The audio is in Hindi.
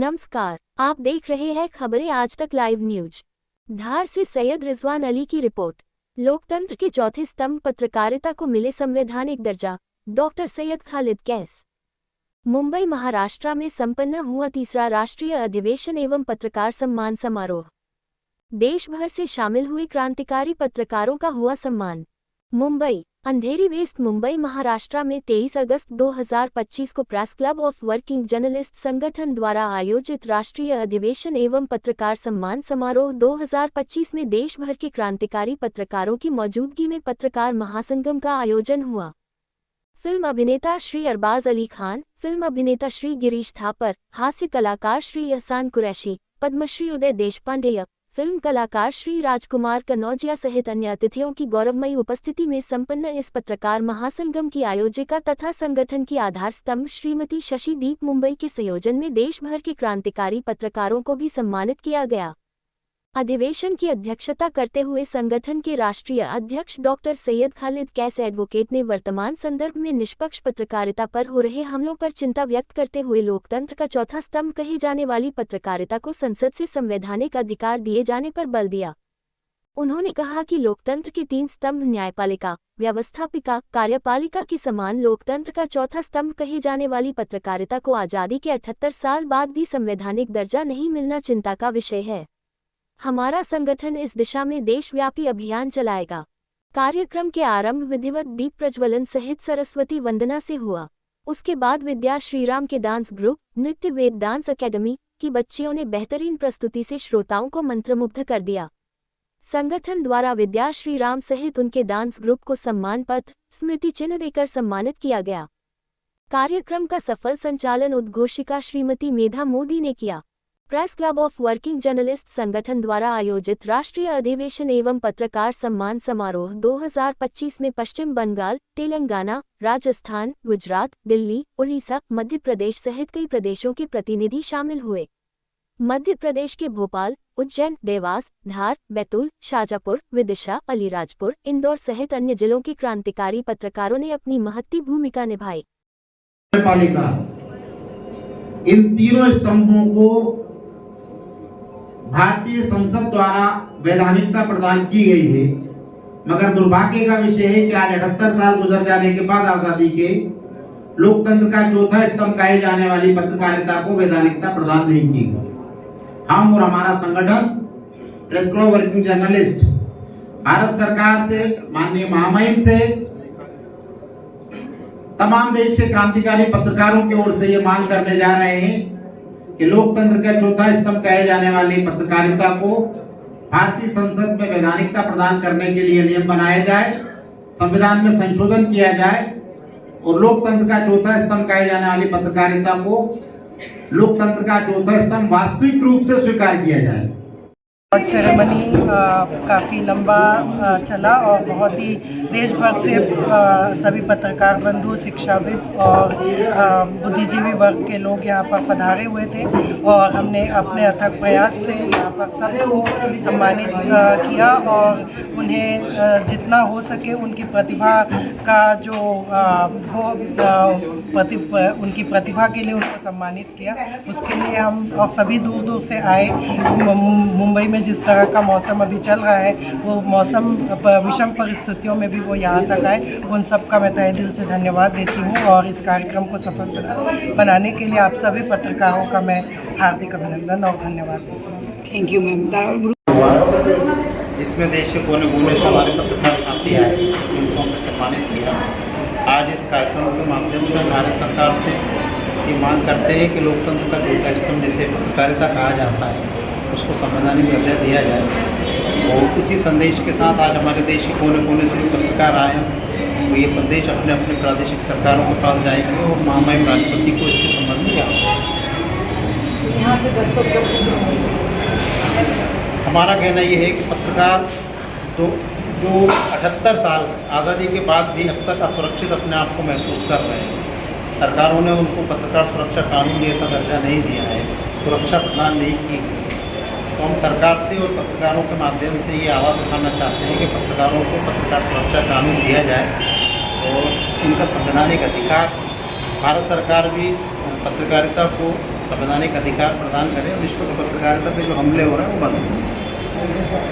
नमस्कार, आप देख रहे हैं खबरें आज तक लाइव न्यूज। धार से सैयद रिजवान अली की रिपोर्ट। लोकतंत्र के चौथे स्तंभ पत्रकारिता को मिले संवैधानिक दर्जा, डॉक्टर सैयद खालिद कैस। मुंबई महाराष्ट्र में संपन्न हुआ तीसरा राष्ट्रीय अधिवेशन एवं पत्रकार सम्मान समारोह। देश भर से शामिल हुए क्रांतिकारी पत्रकारों का हुआ सम्मान। मुंबई, अंधेरी वेस्ट मुंबई महाराष्ट्र में 23 अगस्त 2025 को press club of working journalist संगठन द्वारा आयोजित राष्ट्रीय अधिवेशन एवं पत्रकार सम्मान समारोह 2025 में देश भर के क्रांतिकारी पत्रकारों की मौजूदगी में पत्रकार महासंगम का आयोजन हुआ। फिल्म अभिनेता श्री अरबाज अली खान, फिल्म अभिनेता श्री गिरीश थापर, हास्य कलाकार श्री एहसान कुरैशी, पद्मश्री उदय देशपांडे, फिल्म कलाकार श्री राजकुमार कनौजिया सहित अन्य अतिथियों की गौरवमयी उपस्थिति में संपन्न इस पत्रकार महासंगम की आयोजिका तथा संगठन की आधार स्तंभ श्रीमती शशि दीप मुंबई के संयोजन में देश भर के क्रांतिकारी पत्रकारों को भी सम्मानित किया गया। अधिवेशन की अध्यक्षता करते हुए संगठन के राष्ट्रीय अध्यक्ष डॉक्टर सैयद खालिद कैस एडवोकेट ने वर्तमान संदर्भ में निष्पक्ष पत्रकारिता पर हो रहे हमलों पर चिंता व्यक्त करते हुए लोकतंत्र का चौथा स्तंभ कही जाने वाली पत्रकारिता को संसद से संवैधानिक अधिकार दिए जाने पर बल दिया। उन्होंने कहा कि लोकतंत्र के 3 स्तंभ न्यायपालिका, व्यवस्थापिका, कार्यपालिका के समान लोकतंत्र का चौथा स्तंभ कही जाने वाली पत्रकारिता को आज़ादी के 78 साल बाद भी संवैधानिक दर्जा नहीं मिलना चिंता का विषय है। हमारा संगठन इस दिशा में देशव्यापी अभियान चलाएगा। कार्यक्रम के आरंभ विधिवत दीप प्रज्वलन सहित सरस्वती वंदना से हुआ। उसके बाद विद्या श्रीराम के डांस ग्रुप, नृत्य वेद डांस अकेडमी की बच्चियों ने बेहतरीन प्रस्तुति से श्रोताओं को मंत्रमुग्ध कर दिया। संगठन द्वारा विद्या श्रीराम सहित उनके डांस ग्रुप को सम्मान पत्र, स्मृति चिन्ह देकर सम्मानित किया गया। कार्यक्रम का सफल संचालन उद्घोषिका श्रीमती मेधा मोदी ने किया। Press club of working journalist संगठन द्वारा आयोजित राष्ट्रीय अधिवेशन एवं पत्रकार सम्मान समारोह 2025 में पश्चिम बंगाल, तेलंगाना, राजस्थान, गुजरात, दिल्ली, उड़ीसा, मध्य प्रदेश सहित कई प्रदेशों के प्रतिनिधि शामिल हुए। मध्य प्रदेश के भोपाल, उज्जैन, देवास, धार, बैतूल, शाजापुर, विदिशा, अलीराजपुर, इंदौर सहित अन्य जिलों के क्रांतिकारी पत्रकारों ने अपनी महत्ती भूमिका निभाई। इन तीनों स्तंभों को भारतीय संसद द्वारा वैधानिकता प्रदान की गई है, मगर दुर्भाग्य का विषय है कि आज 78 साल गुजर जाने के बाद आजादी के लोकतंत्र का चौथा स्तंभ कहे जाने वाली पत्रकारिता को वैधानिकता प्रदान नहीं की गई। हम और हमारा संगठन press club working journalist Bharat सरकार से, माननीय महामहिम से, तमाम देश के क्रांतिकारी पत्रकारों की ओर से ये मांग करने जा रहे हैं कि लोकतंत्र का चौथा स्तंभ कहे जाने वाली पत्रकारिता को भारतीय संसद में वैधानिकता प्रदान करने के लिए नियम बनाए जाए, संविधान में संशोधन किया जाए और लोकतंत्र का चौथा स्तंभ कहे जाने वाली पत्रकारिता को लोकतंत्र का चौथा स्तंभ वास्तविक रूप से स्वीकार किया जाए। सेरेमनी काफ़ी लंबा चला और बहुत ही देश भर से सभी पत्रकार बंधु, शिक्षाविद और बुद्धिजीवी वर्ग के लोग यहाँ पर पधारे हुए थे और हमने अपने अथक प्रयास से यहाँ पर सबको सम्मानित किया और उन्हें जितना हो सके उनकी प्रतिभा का जो उनकी प्रतिभा के लिए उनको सम्मानित किया। उसके लिए हम और सभी दूर दूर से आए। मुंबई में जिस तरह का मौसम अभी चल रहा है, वो मौसम विषम परिस्थितियों में भी वो यहाँ तक आए, उन सब का मैं तहे दिल से धन्यवाद देती हूँ और इस कार्यक्रम को सफल बनाने के लिए आप सभी पत्रकारों का मैं हार्दिक अभिनंदन और धन्यवाद देती हूँ। Thank you ma'am. इसमें देश के कोने कोने से हमारे पत्रकार साथी आए, उनको हमने सम्मानित किया। आज इस कार्यक्रम के माध्यम से भारत सरकार से ये मांग करते हैं कि लोकतंत्र का चौथा स्तंभ जिसे पत्रकारिता कहा जाता है उसको संवैधानिक दर्जा दिया जाए। और इसी संदेश के साथ आज हमारे देश के कोने कोने से जो पत्रकार आए हैं वो ये संदेश अपने अपने प्रादेशिक सरकारों के पास जाएंगे और महामहिम राष्ट्रपति को इसके संबंध में यहाँ से हमारा कहना ये है कि पत्रकार तो जो 78 साल आज़ादी के बाद भी अब तक असुरक्षित अपने आप को महसूस कर रहे हैं। सरकारों ने उनको पत्रकार सुरक्षा कानून जैसा दर्जा नहीं दिया है, सुरक्षा प्रदान नहीं की गई। तो हम सरकार से और पत्रकारों के माध्यम से ये आवाज़ उठाना चाहते हैं कि पत्रकारों को पत्रकार सुरक्षा कानून दिया जाए और उनका संवैधानिक अधिकार, भारत सरकार भी पत्रकारिता को संवैधानिक अधिकार प्रदान करें और निष्पक्ष पत्रकारिता पे जो हमले हो रहे हैं वो बंद हों।